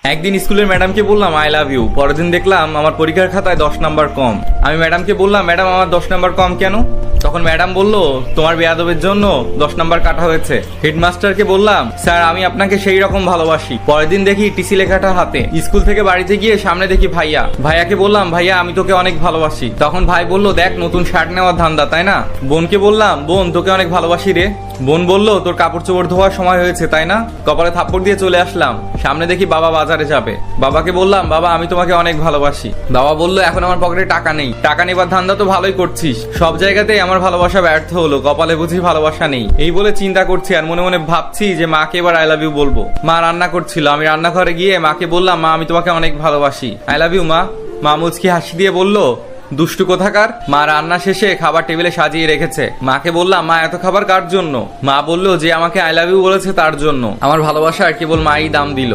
একদিন স্কুলের ম্যাডামকে বললাম আই লাভ ইউ, পরের দিন দেখলাম আমার পরীক্ষার খাতায় 10 নাম্বার কম। আমি ম্যাডামকে বললাম ম্যাডাম আমার 10 নাম্বার কম কেন? তখন ম্যাডাম বলল তোমার বেয়াদবের জন্য 10 নাম্বার কাটা হয়েছে। হেডমাস্টারকে বললাম স্যার আমি আপনাকে সেই রকম ভালোবাসি। পরের দিন দেখি টিসি লেখাটা হাতে। স্কুল থেকে বাড়িতে গিয়ে সামনে দেখি ভাইয়াকে বললাম ভাইয়া আমি তোকে অনেক ভালোবাসি। তখন ভাই বলল দেখ নতুন শার্ট নেওয়ার ধান্দা তাই না? বোনকে বললাম বোন তোকে অনেক ভালোবাসি রে। বোন বলল তোর কাপড় চোপড় ধোয়ার সময় হয়েছে তাই না? কপালে থাপ্পড় দিয়ে চলে আসলাম। সামনে দেখি বাবা বাজারে যাবে। বাবাকে বললাম বাবা আমি তোমাকে অনেক ভালোবাসি। বাবা বলল এখন আমার পকেটে টাকা নেই। টাকা নেবার ধান্দা তো ভালোই করছিস, সব জায়গাতেই আমার ভালোবাসা ব্যর্থ হলো, কপালে বুঝি ভালোবাসা নেই। এই বলে চিন্তা করছি আর মনে মনে ভাবছি যে মাকে এবার আই লাভ ইউ বলবো। মা রান্না করছিল, আমি রান্নাঘরে গিয়ে মাকে বললাম মা আমি তোমাকে অনেক ভালোবাসি, আই লাভ ইউ মা। মা মুচকি হাসি দিয়ে বলল দুষ্টু কোথাকার। মা রান্না শেষে খাবার টেবিলে সাজিয়ে রেখেছে। মাকে বললাম মা এত খাবার কার জন্য? মা বলল যে আমাকে আই লাভ ইউ বলেছে তার জন্য। আমার ভালোবাসা আর কেবল মাই দাম দিল।